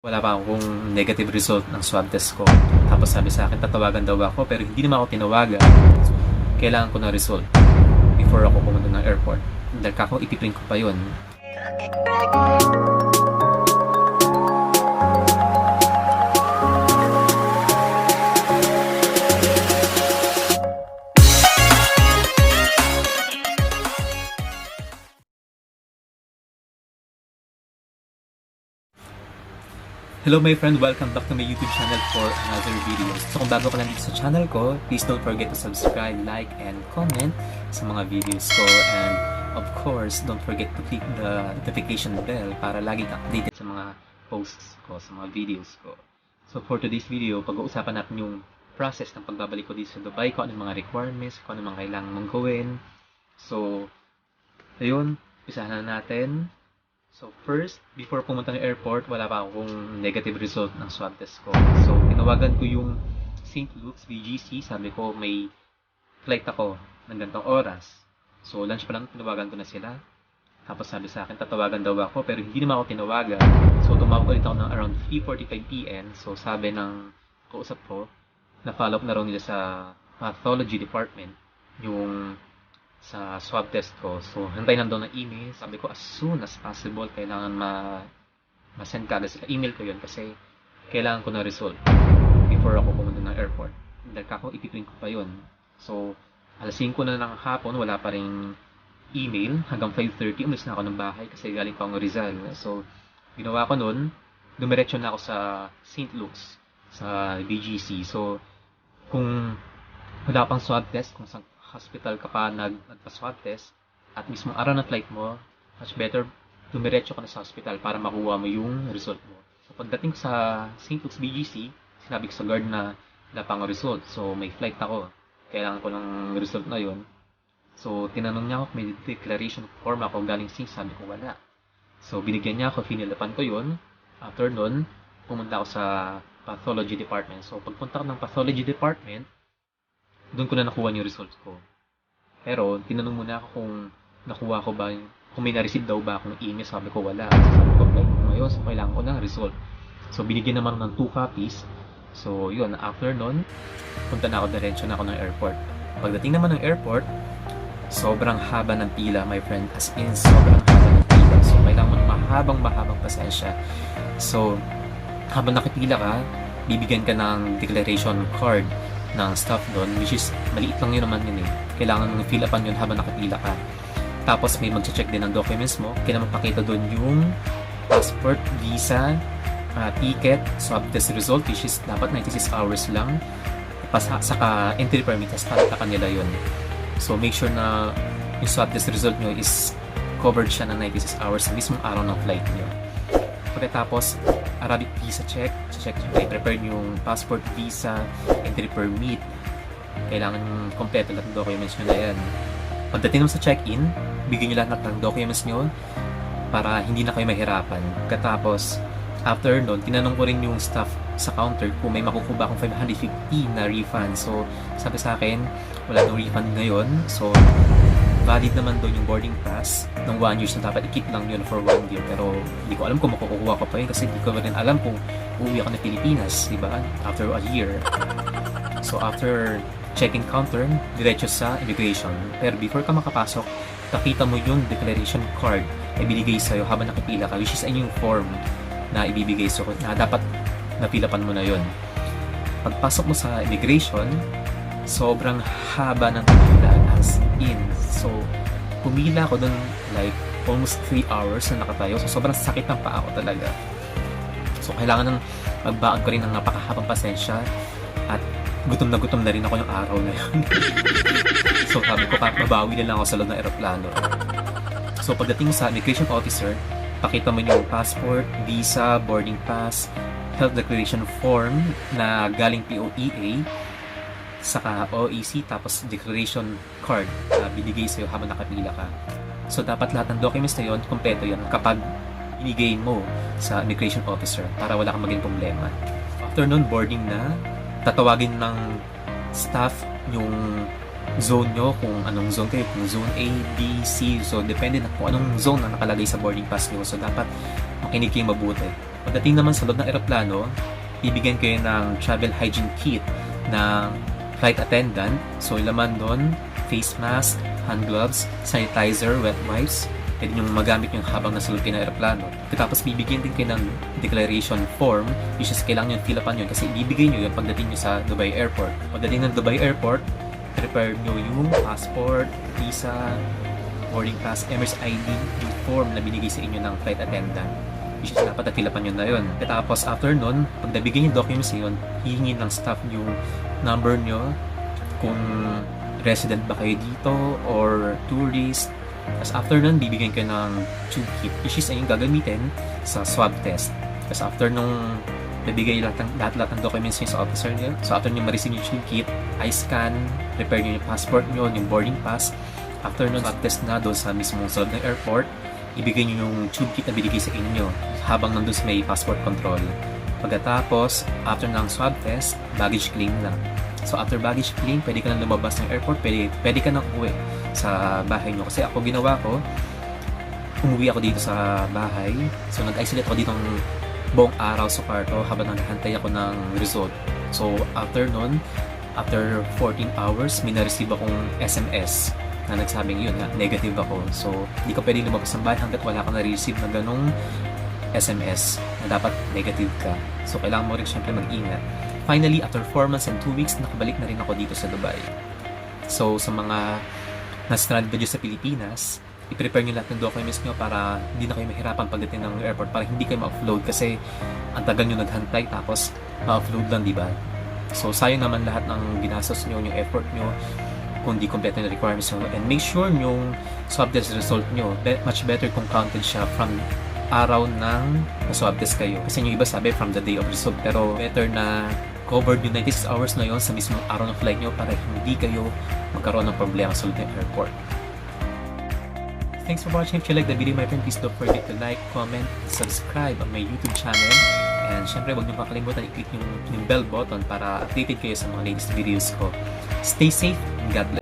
Wala pa akong negative result ng swab test ko. Tapos sabi sa akin, tatawagan daw ako, pero hindi naman ako tinawagan. So, kailangan ko ng result before ako pumunta ng airport. Dahil kako ipiprint ko pa yun. Hello my friend, welcome back to my YouTube channel for another video. So kung bago ka lang dito sa channel ko, please don't forget to subscribe, like, and comment sa mga videos ko. And of course, don't forget to click the notification bell para lagi kang updated sa mga posts ko, sa mga videos ko. So for today's video, pag-uusapan natin yung process ng pagbabalik ko dito sa Dubai, kung anong mga requirements, kung anong mga kailangan mong gawin. So, ayun, pisahan na natin. So first, before pumunta ng airport, wala pa akong negative result ng swab test ko. So tinawagan ko yung St. Luke's BGC, sabi ko may flight ako ng ganitong oras. So lunch pa lang, tinawagan ko na sila. Tapos sabi sa akin, tatawagan daw ako, pero hindi naman ako tinawagan. So tumawag ulit ako ng around 3:45 PM. So sabi ng kausap ko, na-follow up na raw nila sa pathology department yung sa swab test ko. So, hintay lang daw ng email. Sabi ko, as soon as possible, kailangan ma-send ka agad sila. Email ko yun kasi kailangan ko ng result before ako pumunta ng airport. Dahil kako ipiprint ko pa yun. So, alas 5 na ng hapon, wala pa rin email. Hanggang 5:30, umalis na ako ng bahay kasi galing pa akong Rizal. So, ginawa ko nun, dumiretso na ako sa St. Luke's, sa BGC. So, kung wala pang swab test, kung sa hospital ka pa nagpa-swab test at mismo araw ng flight mo, much better dumiretso ka na sa hospital para makuha mo yung result mo. So pagdating sa St. Luke's BGC, sinabi ko sa guard na wala pang result. So may flight ako. Kailangan ko ng result na yun. So tinanong niya ako kung may declaration form ako galing St. Sabi ko wala. So binigyan niya ako, finilapan ko yun. After nun, pumunta ako sa pathology department. So pagpunta ko ng pathology department, doon ko na nakuha yung results ko. Pero, tinanong muna ako kung nakuha ko ba, kung may na-receive daw ba akong email. Sabi ko, wala. Sabi ko, apply ko ngayon. So, kailangan ko ng result. So, binigyan naman ng 2 copies. So, yun. After nun, punta na ako, diretso na ako ng airport. Pagdating naman ng airport, sobrang haba ng pila, my friend. As in, sobrang haba ng pila. So, kailangan mo mahabang pasensya. So, habang nakipila ka, bibigyan ka ng declaration card ng staff doon, which is maliit lang yun naman yun eh. Kailangan mong fill upan yun habang nakapila ka. Tapos may mag-check din ng documents mo. Kailangan mapakita doon yung passport, visa, ticket, swab test result, which is dapat 96 hours lang. Saka entry permit, tapos para ka kanila yun. So make sure na yung swab test result nyo is covered siya ng 96 hours sa mismong araw ng flight nyo. Pagkatapos, Arabic visa check nyo, i-prepare yung passport, visa, entry permit. Kailangan kompleto lahat ng documents nyo na yan. Pagdating naman sa check-in, bigyan nyo lahat ng documents nyo para hindi na kayo mahirapan. Pagkatapos, after nun, tinanong ko rin yung staff sa counter kung may makukuha akong 550 na refund. So, sabi sa akin, wala nang refund ngayon. So, valid naman doon yung boarding pass ng 1 year, so dapat i-keep lang yun for 1 year. Pero hindi ko alam kung makukuha ko pa yun kasi hindi ko rin alam kung uuwi ako ng Pilipinas, diba? After a year. So after check-in counter, diretso sa immigration. Pero before ka makapasok, nakita mo yung declaration card na ibibigay sa'yo habang nakipila ka, which is yung form na ibibigay sa'yo na dapat napilapan mo na yun. Pagpasok mo sa immigration, sobrang haba ng pila, as in. So, pumila ako dun like almost 3 hours na nakatayo. So, sobrang sakit ng paa ko talaga. So, kailangan nang magbaon ko rin ng napakahabang pasensya at gutom na rin ako yung araw na yun. So, sabi ko, mabawi na lang ako sa loob ng aeroplano. So, pagdating sa immigration officer, pakita mo yung passport, visa, boarding pass, health declaration form na galing POEA, saka OEC, tapos declaration card na binigay sa'yo habang nakapila ka. So, dapat lahat ng documents na yun, kompleto yun kapag binigay mo sa immigration officer para wala kang maging problema. After nun, boarding na, tatawagin ng staff yung zone nyo, kung anong zone kayo, kung zone A, B, C. So, depende na kung anong zone na nakalagay sa boarding pass nyo. So, dapat makinig kayong mabuti. Pagdating naman sa loob ng eroplano, bibigyan kayo ng travel hygiene kit ng flight attendant. So, yung laman doon, face mask, hand gloves, sanitizer, wet wipes, pwede nyo magamit yung habang nasa loob kayo ng aeroplano. Tapos bibigyan din kayo ng declaration form, which is kailangan nyo fill upan yun kasi ibibigay nyo yung pagdating nyo sa Dubai Airport. Pagdating ng Dubai Airport, prepare nyo yung passport, visa, boarding pass, Emirates ID, yung form na binigay sa inyo ng flight attendant. Which is dapat natilapan nyo na yun. Tapos after nun, pag nabigyan yung documents yun, hihingin ng staff yung number nyo, kung resident ba kayo dito or tourist. Tapos after nun, bibigyan kayo ng tube kit, which is ayun gagamitin sa swab test. Tapos after nung nabigay lahat ng documents nyo sa officer nyo, so after nyo ma-receive yung tube kit, eye scan, prepare nyo yung passport nyo, yung boarding pass. After nun, swab test na doon sa mismong sa loob ng airport, ibigay nyo yung tube kit na binigay sa inyo habang nandun sa may passport control. Pagkatapos, after ng swab test, baggage claim na. So after baggage claim, pwede ka na lumabas ng airport, pwede ka na uwi sa bahay nyo. Kasi ako ginawa ko, umuwi ako dito sa bahay. So nag-isolate ako dito ng buong araw sa kwarto habang naghahantay ako ng result. So after nun, after 14 hours, may na-receive akong SMS na nagsabing yun nga, negative ako. So hindi ka pwede lumabas ng bahay hanggat wala ka na-receive na ganong SMS na dapat negative ka. So kailangan mo rin syempre mag-ingat. Finally, after 4 months and 2 weeks, nakabalik na rin ako dito sa Dubai. So, sa mga na-stranded ba dyan sa Pilipinas, i-prepare nyo lahat ng documents nyo para hindi na kayo mahirapan pagdating ng airport, para hindi kayo ma-offload kasi ang tagal nyo naghantay tapos ma-offload lang, di ba? So, sayang naman lahat ng ginastos nyo, yung effort nyo, kung di kompleto yung requirements nyo. And make sure yung swab test result nyo, much better kung counted siya from araw ng swab test kayo. Kasi yung iba sabi from the day of result, pero better na covered yung 96 hours na yon sa mismong araw ng flight nyo para hindi kayo magkaroon ng problema sa loob ng airport. Thanks for watching. If you like the video, my friend, please don't forget to like, comment, subscribe on my YouTube channel. And syempre, huwag niyo makalimutan i-click yung bell button para updated kayo sa mga latest videos ko. Stay safe and God bless.